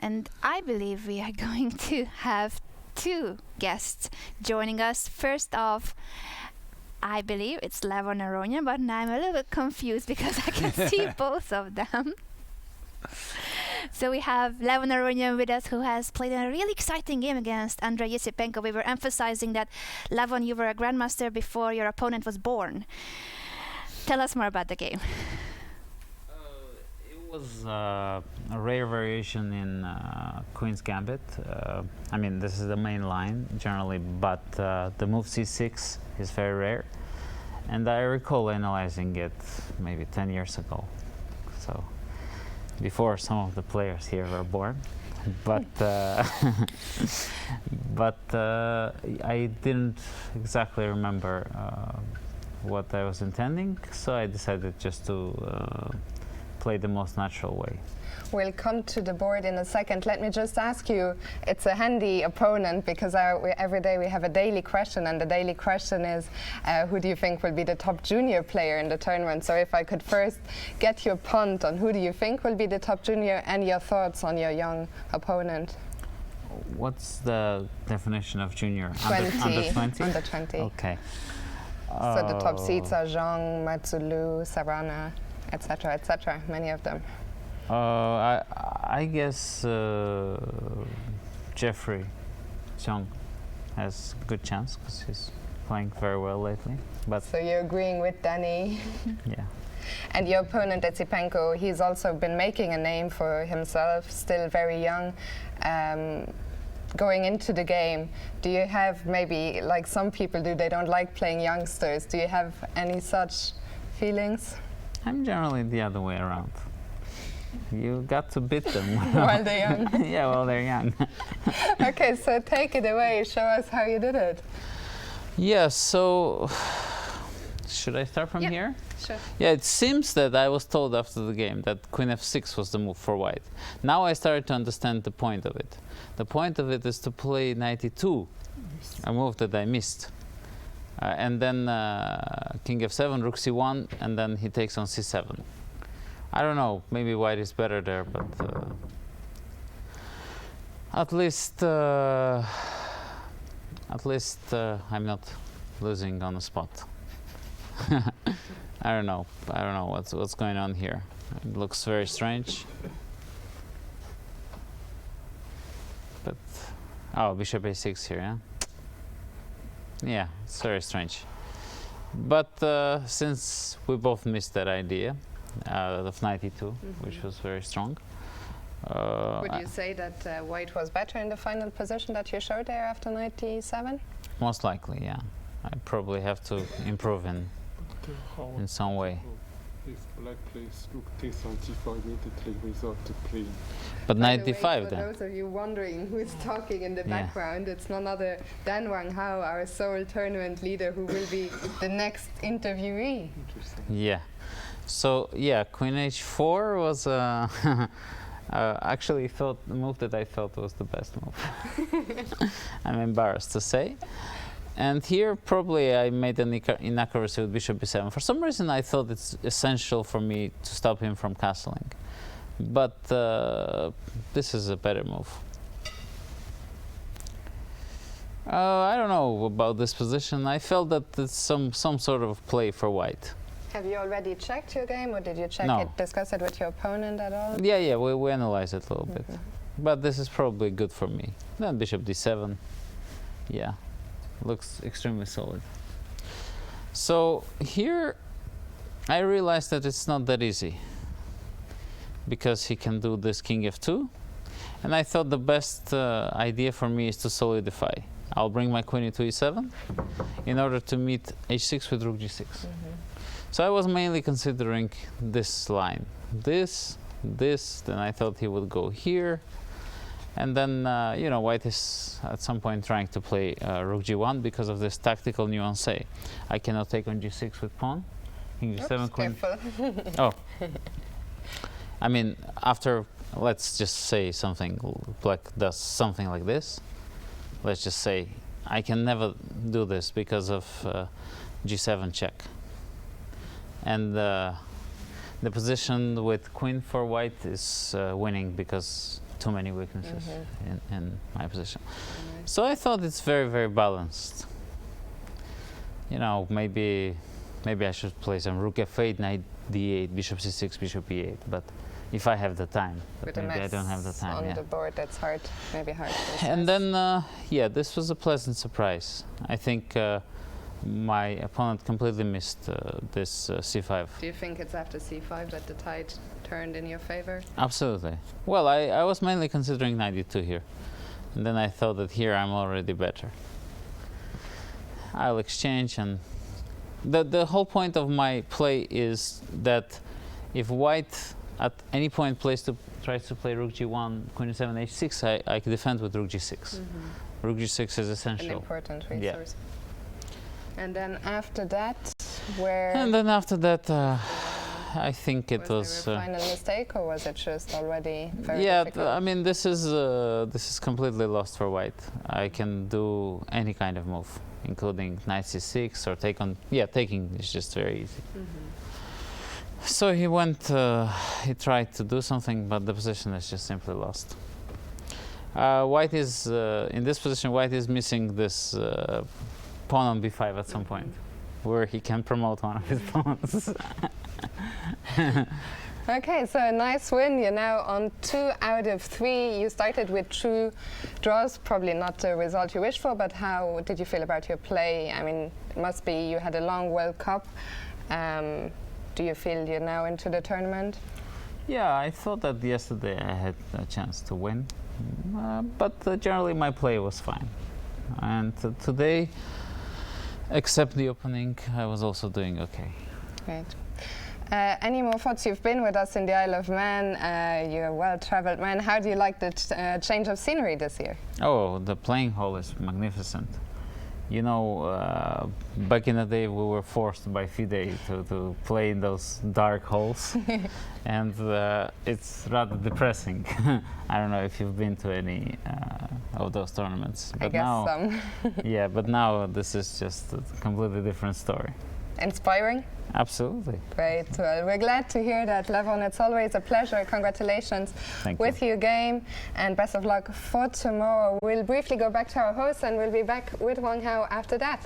and I believe we are going to have two guests joining us. First off, I believe it's Levon Aronian, but now I'm a little bit confused because I can see both of them. So we have Levon Aronian with us, who has played a really exciting game against Andrey Esipenko. We were emphasizing that, Levon, you were a Grandmaster before your opponent was born. Tell us more about the game. It was a rare variation in Queen's Gambit. I mean, this is the main line generally, but the move c6 is very rare. And I recall analyzing it maybe 10 years ago, so before some of the players here were born. But I didn't exactly remember what I was intending, so I decided just to play the most natural way. We'll come to the board in a second. Let me just ask you, it's a handy opponent because every day we have a daily question, and the daily question is, who do you think will be the top junior player in the tournament? So if I could first get your punt on who do you think will be the top junior and your thoughts on your young opponent. What's the definition of junior? 20. Under 20? Under 20. Okay. So the top seeds are Zhang, Matsulu, Sarana, etc., many of them. I guess Jeffrey Zhang has a good chance because he's playing very well lately. But so you're agreeing with Danny. Yeah. And your opponent, Esipenko, he's also been making a name for himself, still very young. Going into the game, do you have maybe, like some people do, they don't like playing youngsters. Do you have any such feelings? I'm generally the other way around. You got to beat them while they're young. Yeah, while they're young. Okay, so take it away. Show us how you did it. Yeah, so should I start from here? Sure. Yeah, it seems that I was told after the game that Queen f6 was the move for white. Now I started to understand the point of it. The point of it is to play knight e2, a move that I missed. And then king f7, rook c1, and then he takes on c7. I don't know, maybe white is better there, but at least I'm not losing on the spot. I don't know what's going on here. It looks very strange. But oh, bishop a6 here, yeah. Yeah, it's very strange. But since we both missed that idea of knight e2, which was very strong. Would you say that white was better in the final position that you showed there after knight e7? Most likely, yeah. I probably have to improve in some way. If black plays rook t75, immediately resort to play. But knight d5 for then. those of you wondering who's talking in the background, it's none other than Wang Hao, our Seoul tournament leader, who will be the next interviewee. Yeah. So yeah, queen h4 was actually the move that I felt was the best move. I'm embarrassed to say. And here probably I made an inaccuracy with bishop b7. For some reason I thought it's essential for me to stop him from castling. But this is a better move. I don't know about this position. I felt that it's some sort of play for white. Have you already checked your game, or did you check No. it, discuss it with your opponent at all? Yeah, we analyzed it a little bit. But this is probably good for me. Then bishop d7. Yeah, looks extremely solid. So here I realized that it's not that easy, because he can do this king f2. And I thought the best idea for me is to solidify. I'll bring my queen into e7 in order to meet h6 with rook g6. So I was mainly considering this line. This, then I thought he would go here. And then, you know, white is at some point trying to play rook g1 because of this tactical nuance. I cannot take on g6 with pawn. King g7, queen. Oh. I mean, after, let's just say something, black does something like this. Let's just say, I can never do this because of g7 check. And the position with queen for white is winning because too many weaknesses in my position. So I thought it's very, very balanced. You know, maybe I should play some rook f8, knight d8, bishop c6, bishop e8. But if I have the time, but maybe I don't have the time. On the board, that's hard, maybe hard. And then, yeah, this was a pleasant surprise. I think my opponent completely missed this c5. Do you think it's after c5 that the tide turned in your favor? Absolutely. Well, I was mainly considering knight d2 here. And then I thought that here I'm already better. I'll exchange, and the whole point of my play is that if white at any point tries to play rook g1, queen e7, h6, I can defend with rook g6. Rook g6 is essential. An important resource. Yeah. And then after that, where... And then after that, I think it was... there a final mistake, or was it just already very difficult? I mean, this is completely lost for white. I can do any kind of move, including knight c6 or take on... Yeah, taking is just very easy. So he went, he tried to do something, but the position is just simply lost. White is, in this position, white is missing this pawn on b5 at some point, where he can promote one of his pawns. Okay, so a nice win. You're now on 2 out of 3. You started with 2 draws, probably not the result you wished for, but how did you feel about your play? I mean, it must be you had a long World Cup. Do you feel you're now into the tournament? Yeah, I thought that yesterday I had a chance to win, but generally my play was fine. And today, except the opening, I was also doing okay. Great. Any more thoughts? You've been with us in the Isle of Man. You're a well-traveled man. How do you like the change of scenery this year? Oh, the playing hall is magnificent. You know, back in the day we were forced by FIDE to play in those dark halls, and it's rather depressing. I don't know if you've been to any of those tournaments. But I guess now, some. yeah, but now this is just a completely different story. Inspiring? Absolutely. Great. Well, we're glad to hear that, Levon. It's always a pleasure. Congratulations with your game, and best of luck for tomorrow. We'll briefly go back to our host, and we'll be back with Wang Hao after that.